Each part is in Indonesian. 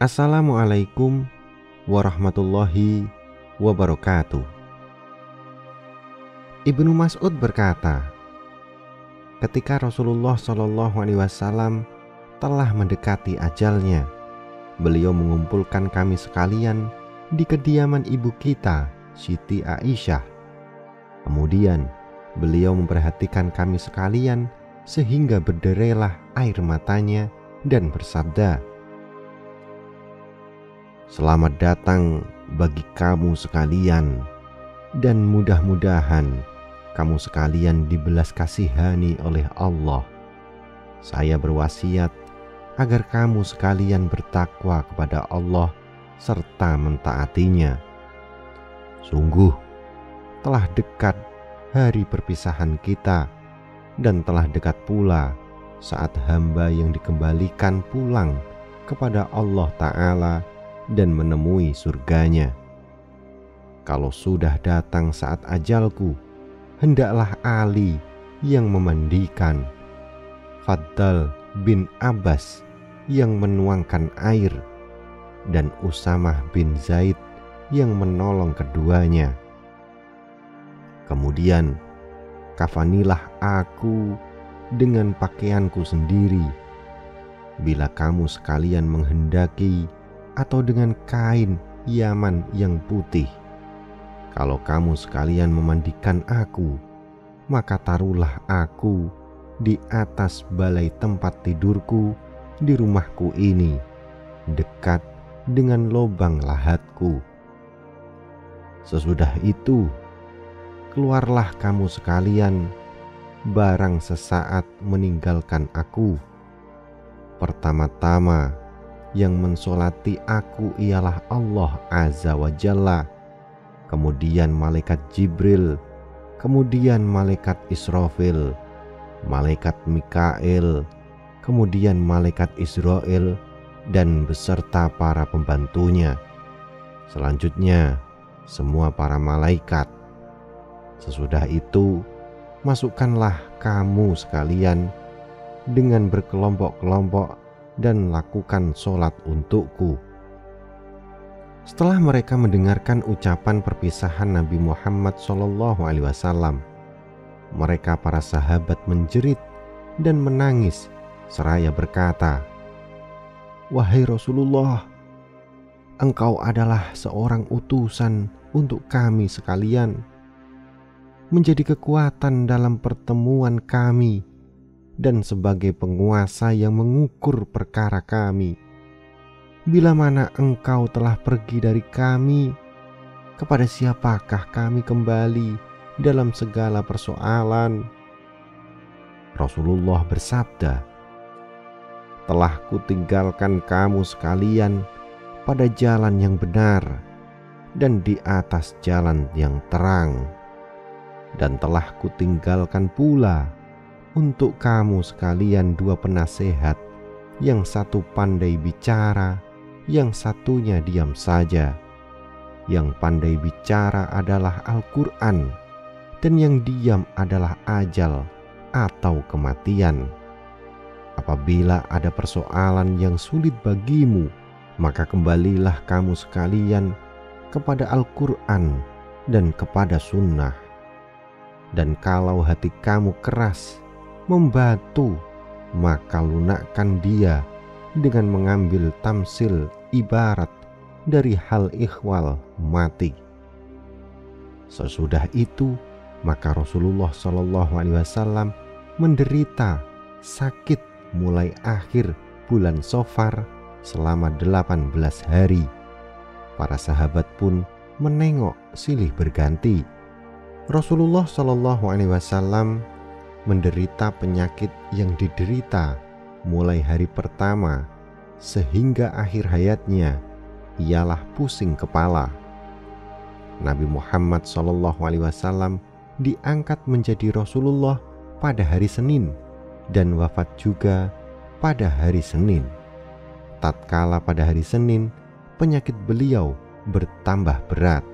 Assalamualaikum warahmatullahi wabarakatuh. Ibnu Mas'ud berkata, ketika Rasulullah SAW telah mendekati ajalnya, beliau mengumpulkan kami sekalian di kediaman ibu kita, Siti Aisyah. Kemudian beliau memperhatikan kami sekalian sehingga berderelah air matanya dan bersabda, "Selamat datang bagi kamu sekalian, dan mudah-mudahan kamu sekalian dibelas kasihani oleh Allah. Saya berwasiat agar kamu sekalian bertakwa kepada Allah serta mentaatinya. Sungguh telah dekat hari perpisahan kita, dan telah dekat pula saat hamba yang dikembalikan pulang kepada Allah Ta'ala dan menemui surganya. Kalau sudah datang saat ajalku, hendaklah Ali yang memandikan, Faddal bin Abbas yang menuangkan air, dan Usamah bin Zaid yang menolong keduanya. Kemudian kafanilah aku dengan pakaianku sendiri, bila kamu sekalian menghendaki, atau dengan kain Yaman yang putih. Kalau kamu sekalian memandikan aku, maka taruhlah aku di atas balai tempat tidurku di rumahku ini, dekat dengan lubang lahatku. Sesudah itu, keluarlah kamu sekalian barang sesaat meninggalkan aku. Pertama-tama yang mensolati aku ialah Allah Azza wa Jalla, kemudian malaikat Jibril, kemudian malaikat Israfil, malaikat Mikail, kemudian malaikat Israel, dan beserta para pembantunya. Selanjutnya semua para malaikat. Sesudah itu masukkanlah kamu sekalian dengan berkelompok-kelompok dan lakukan sholat untukku. Setelah mereka mendengarkan ucapan perpisahan Nabi Muhammad SAW, mereka para sahabat menjerit dan menangis seraya berkata, "Wahai Rasulullah, engkau adalah seorang utusan untuk kami sekalian, menjadi kekuatan dalam pertemuan kami, dan sebagai penguasa yang mengukur perkara kami. Bila mana engkau telah pergi dari kami, kepada siapakah kami kembali dalam segala persoalan?" Rasulullah bersabda, "Telah kutinggalkan kamu sekalian pada jalan yang benar dan di atas jalan yang terang, dan telah kutinggalkan pula untuk kamu sekalian dua penasehat, yang satu pandai bicara, yang satunya diam saja. Yang pandai bicara adalah Al-Quran, dan yang diam adalah ajal atau kematian. Apabila ada persoalan yang sulit bagimu, maka kembalilah kamu sekalian kepada Al-Quran dan kepada Sunnah. Dan kalau hati kamu keras membatu, maka lunakkan dia dengan mengambil tamsil ibarat dari hal ikhwal mati." Sesudah itu maka Rasulullah SAW menderita sakit mulai akhir bulan Safar selama 18 hari. Para sahabat pun menengok silih berganti. Rasulullah SAW menderita penyakit yang diderita mulai hari pertama sehingga akhir hayatnya, ialah pusing kepala. Nabi Muhammad SAW diangkat menjadi Rasulullah pada hari Senin dan wafat juga pada hari Senin. Tatkala pada hari Senin, penyakit beliau bertambah berat.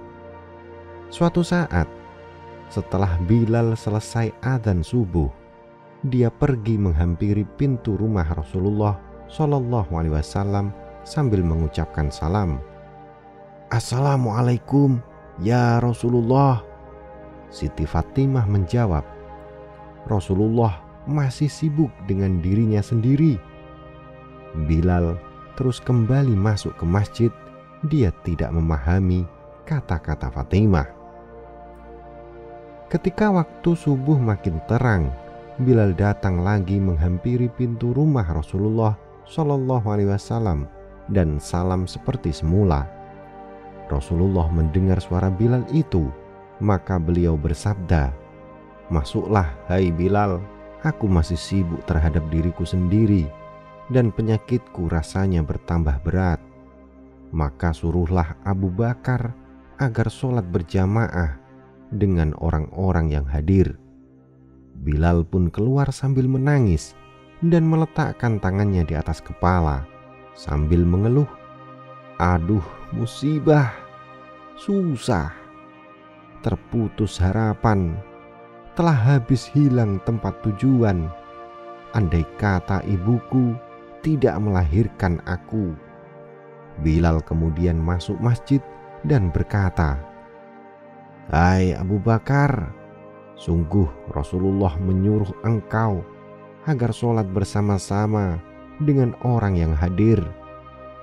Suatu saat setelah Bilal selesai adzan subuh, dia pergi menghampiri pintu rumah Rasulullah SAW sambil mengucapkan salam. "Assalamualaikum ya Rasulullah." Siti Fatimah menjawab, "Rasulullah masih sibuk dengan dirinya sendiri." Bilal terus kembali masuk ke masjid. Dia tidak memahami kata-kata Fatimah. Ketika waktu subuh makin terang, Bilal datang lagi menghampiri pintu rumah Rasulullah Shallallahu Alaihi Wasallam dan salam seperti semula. Rasulullah mendengar suara Bilal itu, maka beliau bersabda, "Masuklah, hai Bilal, aku masih sibuk terhadap diriku sendiri dan penyakitku rasanya bertambah berat. Maka suruhlah Abu Bakar agar sholat berjamaah dengan orang-orang yang hadir." Bilal pun keluar sambil menangis dan meletakkan tangannya di atas kepala sambil mengeluh, "Aduh, musibah, susah, terputus harapan, telah habis hilang tempat tujuan. Andai kata ibuku tidak melahirkan aku." Bilal kemudian masuk masjid dan berkata, "Hai Abu Bakar, sungguh Rasulullah menyuruh engkau agar sholat bersama-sama dengan orang yang hadir,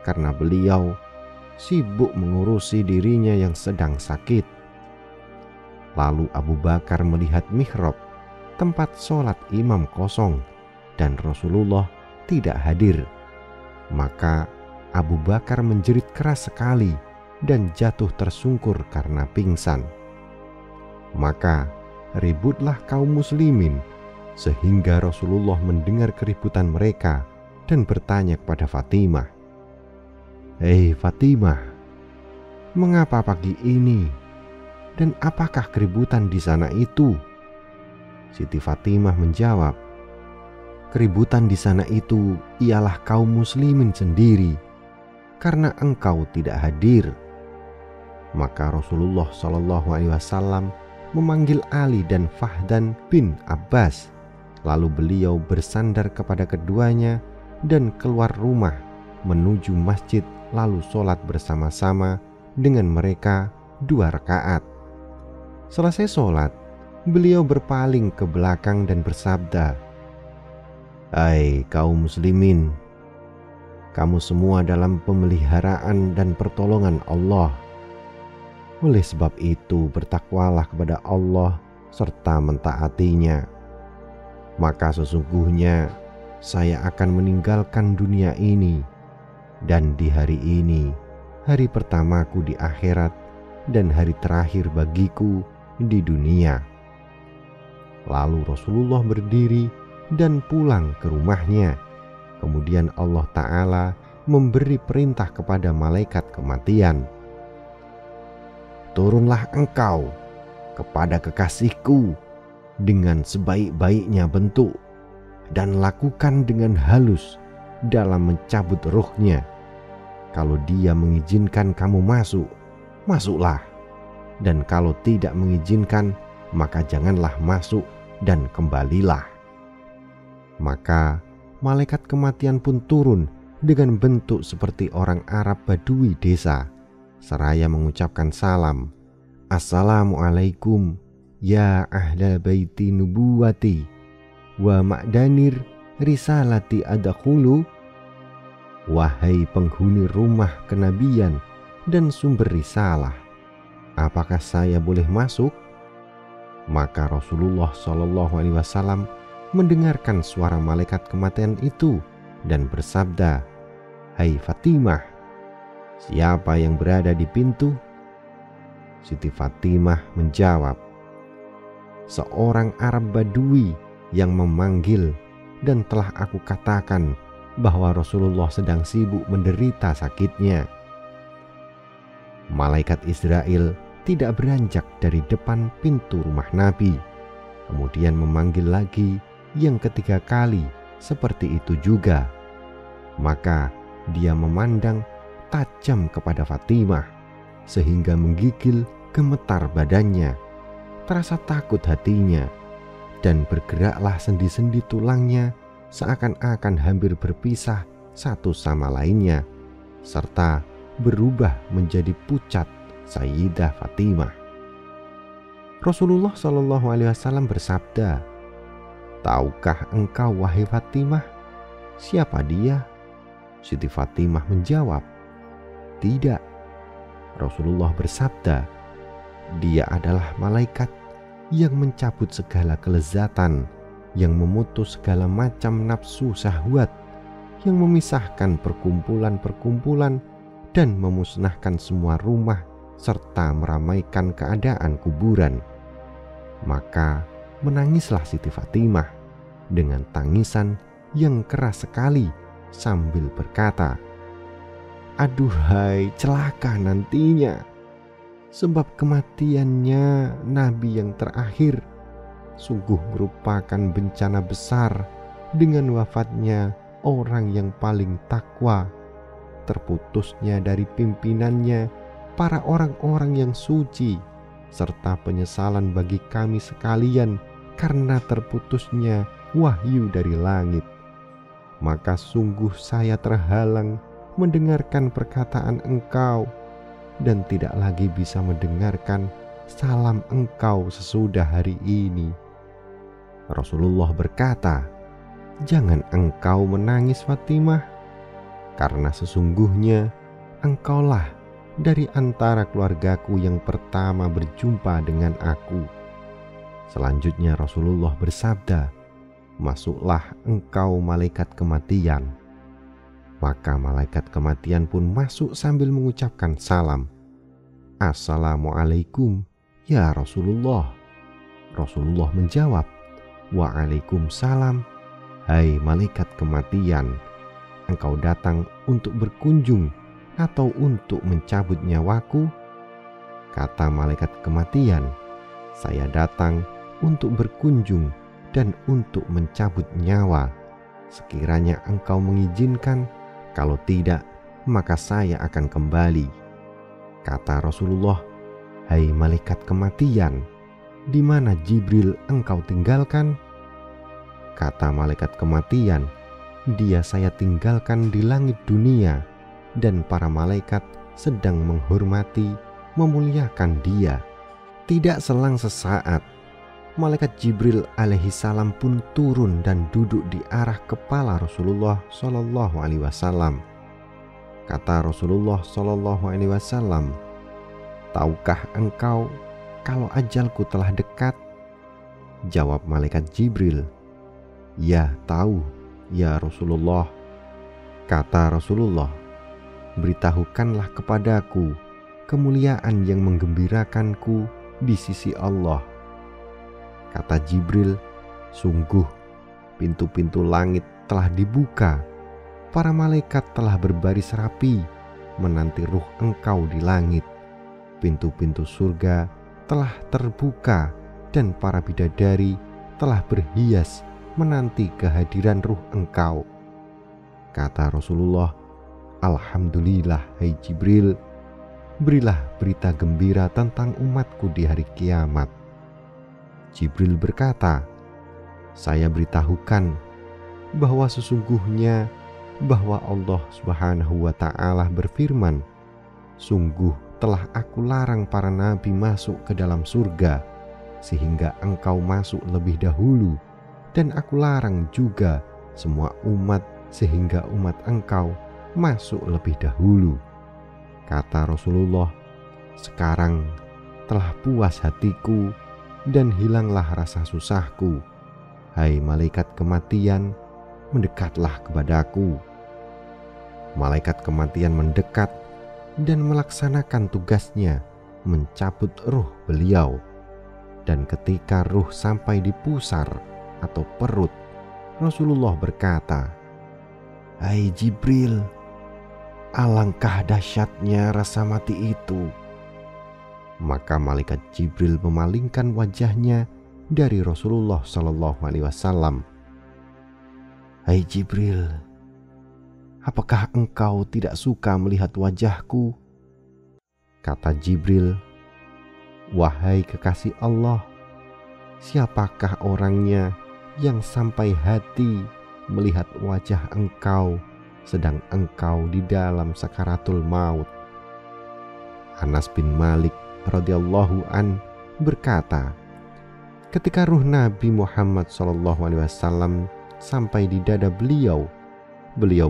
karena beliau sibuk mengurusi dirinya yang sedang sakit." Lalu Abu Bakar melihat mihrab, tempat sholat imam kosong, dan Rasulullah tidak hadir. Maka Abu Bakar menjerit keras sekali dan jatuh tersungkur karena pingsan. Maka ributlah kaum muslimin sehingga Rasulullah mendengar keributan mereka dan bertanya kepada Fatimah, "Hei Fatimah, mengapa pagi ini? Dan apakah keributan di sana itu?" Siti Fatimah menjawab, "Keributan di sana itu ialah kaum muslimin sendiri karena engkau tidak hadir." Maka Rasulullah Shallallahu Alaihi Wasallam memanggil Ali dan Fahdan bin Abbas. Lalu beliau bersandar kepada keduanya dan keluar rumah menuju masjid, lalu sholat bersama-sama dengan mereka 2 rakaat. Selesai sholat, beliau berpaling ke belakang dan bersabda, "Hai kaum muslimin, kamu semua dalam pemeliharaan dan pertolongan Allah. Oleh sebab itu bertakwalah kepada Allah serta mentaatinya. Maka sesungguhnya saya akan meninggalkan dunia ini, dan di hari ini, hari pertamaku di akhirat dan hari terakhir bagiku di dunia." Lalu Rasulullah berdiri dan pulang ke rumahnya. Kemudian Allah Ta'ala memberi perintah kepada malaikat kematian, "Turunlah engkau kepada kekasihku dengan sebaik-baiknya bentuk dan lakukan dengan halus dalam mencabut ruhnya. Kalau dia mengizinkan kamu masuk, masuklah. Dan kalau tidak mengizinkan, maka janganlah masuk dan kembalilah." Maka malaikat kematian pun turun dengan bentuk seperti orang Arab Badui desa, seraya mengucapkan salam, "Assalamualaikum ya ahla baiti nubuwati wa ma'danir risalati adkhulu." Wahai penghuni rumah kenabian dan sumber risalah, apakah saya boleh masuk? Maka Rasulullah Shallallahu Alaihi Wasallam mendengarkan suara malaikat kematian itu dan bersabda, "Hai Fatimah, siapa yang berada di pintu?" Siti Fatimah menjawab, "Seorang Arab Badui yang memanggil, dan telah aku katakan bahwa Rasulullah sedang sibuk menderita sakitnya." Malaikat Israel tidak beranjak dari depan pintu rumah Nabi, kemudian memanggil lagi yang ketiga kali seperti itu juga. Maka dia memandang tajam kepada Fatimah sehingga menggigil gemetar badannya, terasa takut hatinya, dan bergeraklah sendi-sendi tulangnya seakan-akan hampir berpisah satu sama lainnya, serta berubah menjadi pucat Sayyidah Fatimah. Rasulullah Shallallahu Alaihi Wasallam bersabda, "Tahukah engkau wahai Fatimah, siapa dia?" Siti Fatimah menjawab, "Tidak." Rasulullah bersabda, "Dia adalah malaikat yang mencabut segala kelezatan, yang memutus segala macam nafsu syahwat, yang memisahkan perkumpulan-perkumpulan dan memusnahkan semua rumah serta meramaikan keadaan kuburan." Maka menangislah Siti Fatimah dengan tangisan yang keras sekali sambil berkata, "Aduhai celaka nantinya, sebab kematiannya Nabi yang terakhir sungguh merupakan bencana besar dengan wafatnya orang yang paling takwa, terputusnya dari pimpinannya para orang-orang yang suci, serta penyesalan bagi kami sekalian karena terputusnya wahyu dari langit. Maka sungguh saya terhalang mendengarkan perkataan engkau dan tidak lagi bisa mendengarkan salam engkau sesudah hari ini." Rasulullah berkata, "Jangan engkau menangis Fatimah, karena sesungguhnya engkaulah dari antara keluargaku yang pertama berjumpa dengan aku." Selanjutnya Rasulullah bersabda, "Masuklah engkau malaikat kematian." Maka malaikat kematian pun masuk sambil mengucapkan salam, "Assalamualaikum ya Rasulullah." Rasulullah menjawab, "Waalaikumsalam, hai malaikat kematian, engkau datang untuk berkunjung atau untuk mencabut nyawaku?" Kata malaikat kematian, "Saya datang untuk berkunjung dan untuk mencabut nyawa. Sekiranya engkau mengizinkan, kalau tidak, maka saya akan kembali." Kata Rasulullah, "Hai malaikat kematian, di mana Jibril engkau tinggalkan?" Kata malaikat kematian, "Dia saya tinggalkan di langit dunia, dan para malaikat sedang menghormati, memuliakan dia." Tidak selang sesaat, malaikat Jibril alaihi salam pun turun dan duduk di arah kepala Rasulullah Shallallahu Alaihi Wasallam. Kata Rasulullah Shallallahu Alaihi Wasallam, "Tahukah engkau kalau ajalku telah dekat?" Jawab malaikat Jibril, "Ya, tahu ya Rasulullah." Kata Rasulullah, "Beritahukanlah kepadaku kemuliaan yang menggembirakanku di sisi Allah." Kata Jibril, "Sungguh pintu-pintu langit telah dibuka, para malaikat telah berbaris rapi menanti ruh engkau di langit. Pintu-pintu surga telah terbuka dan para bidadari telah berhias menanti kehadiran ruh engkau." Kata Rasulullah, "Alhamdulillah hai Jibril, berilah berita gembira tentang umatku di hari kiamat." Jibril berkata, "Saya beritahukan bahwa sesungguhnya bahwa Allah Subhanahu wa Ta'ala berfirman, sungguh telah aku larang para nabi masuk ke dalam surga sehingga engkau masuk lebih dahulu, dan aku larang juga semua umat sehingga umat engkau masuk lebih dahulu." Kata Rasulullah, "Sekarang telah puas hatiku dan hilanglah rasa susahku. Hai malaikat kematian, mendekatlah kepadaku." Malaikat kematian mendekat dan melaksanakan tugasnya mencabut ruh beliau. Dan ketika ruh sampai di pusar atau perut, Rasulullah berkata, "Hai Jibril, alangkah dahsyatnya rasa mati itu." Maka malaikat Jibril memalingkan wajahnya dari Rasulullah Shallallahu Alaihi Wasallam. "Hai Jibril, apakah engkau tidak suka melihat wajahku?" Kata Jibril, "Wahai kekasih Allah, siapakah orangnya yang sampai hati melihat wajah engkau sedang engkau di dalam sakaratul maut. Anas bin Malik radhiyallahu an berkata, ketika ruh Nabi Muhammad SAW sampai di dada beliau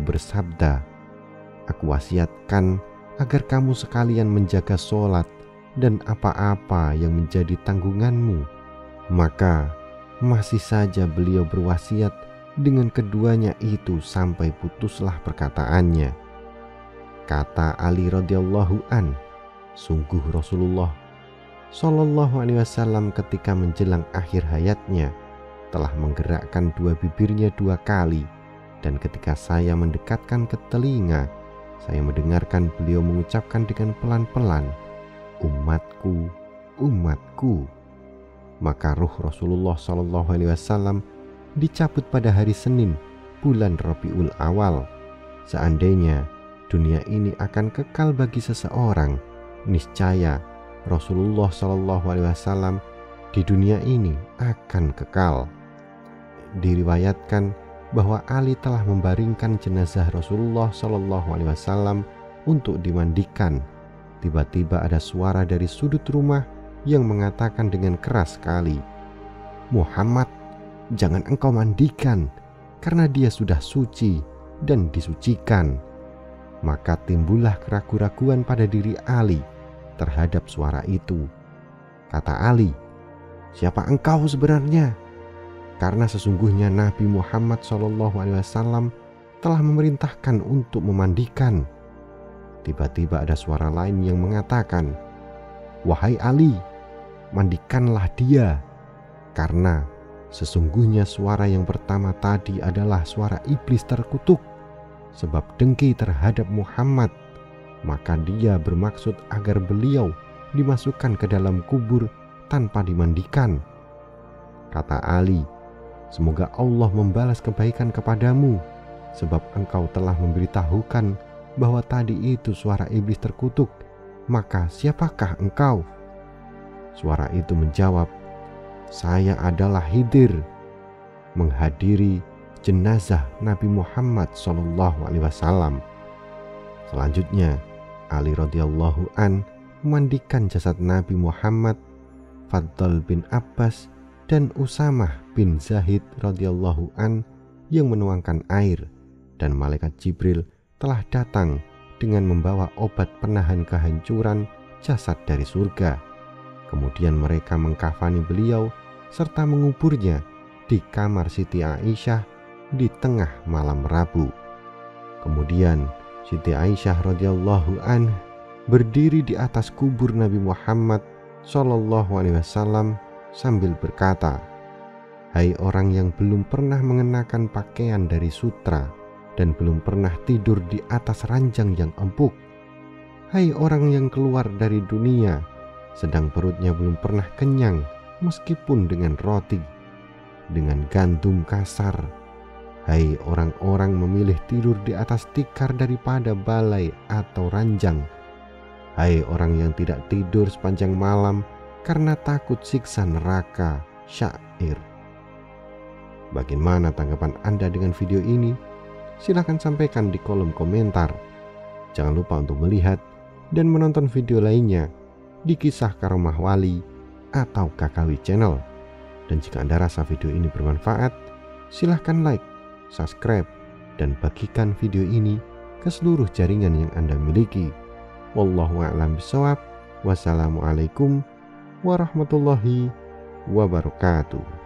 bersabda, aku wasiatkan agar kamu sekalian menjaga sholat dan apa-apa yang menjadi tanggunganmu. Maka masih saja beliau berwasiat dengan keduanya itu sampai putuslah perkataannya. Kata Ali radhiyallahu an, sungguh Rasulullah SAW ketika menjelang akhir hayatnya telah menggerakkan dua bibirnya 2 kali, dan ketika saya mendekatkan ke telinga, saya mendengarkan beliau mengucapkan dengan pelan-pelan, umatku, umatku. Maka ruh Rasulullah SAW dicabut pada hari Senin bulan Rabiul Awal. Seandainya dunia ini akan kekal bagi seseorang, niscaya Rasulullah SAW di dunia ini akan kekal. Diriwayatkan bahwa Ali telah membaringkan jenazah Rasulullah SAW untuk dimandikan. Tiba-tiba ada suara dari sudut rumah yang mengatakan dengan keras sekali, Muhammad, jangan engkau mandikan, karena dia sudah suci dan disucikan. Maka timbullah keraguan-raguan pada diri Ali terhadap suara itu. Kata Ali, siapa engkau sebenarnya? Karena sesungguhnya Nabi Muhammad SAW telah memerintahkan untuk memandikan. Tiba-tiba ada suara lain yang mengatakan, wahai Ali, mandikanlah dia, karena sesungguhnya suara yang pertama tadi adalah suara iblis terkutuk, sebab dengki terhadap Muhammad. Maka dia bermaksud agar beliau dimasukkan ke dalam kubur tanpa dimandikan. Kata Ali, semoga Allah membalas kebaikan kepadamu, sebab engkau telah memberitahukan bahwa tadi itu suara iblis terkutuk. Maka siapakah engkau? Suara itu menjawab, saya adalah Khidir, menghadiri jenazah Nabi Muhammad SAW. Selanjutnya Ali radhiyallahu an memandikan jasad Nabi Muhammad, Fadl bin Abbas, dan Usamah bin Zahid radhiyallahu an yang menuangkan air, dan malaikat Jibril telah datang dengan membawa obat penahan kehancuran jasad dari surga. Kemudian mereka mengkafani beliau serta menguburnya di kamar Siti Aisyah di tengah malam Rabu. Kemudian Siti Aisyah radhiyallahu an berdiri di atas kubur Nabi Muhammad SAW sambil berkata, hai orang yang belum pernah mengenakan pakaian dari sutra dan belum pernah tidur di atas ranjang yang empuk, hai orang yang keluar dari dunia sedang perutnya belum pernah kenyang meskipun dengan roti, dengan gandum kasar, hai orang-orang memilih tidur di atas tikar daripada balai atau ranjang, hai orang yang tidak tidur sepanjang malam karena takut siksa neraka syair. Bagaimana tanggapan Anda dengan video ini? Silahkan sampaikan di kolom komentar. Jangan lupa untuk melihat dan menonton video lainnya di Kisah Karomah Wali atau KKW Channel. Dan jika Anda rasa video ini bermanfaat, silahkan like, subscribe, dan bagikan video ini ke seluruh jaringan yang Anda miliki. Wallahu a'lam bishawab. Wassalamualaikum warahmatullahi wabarakatuh.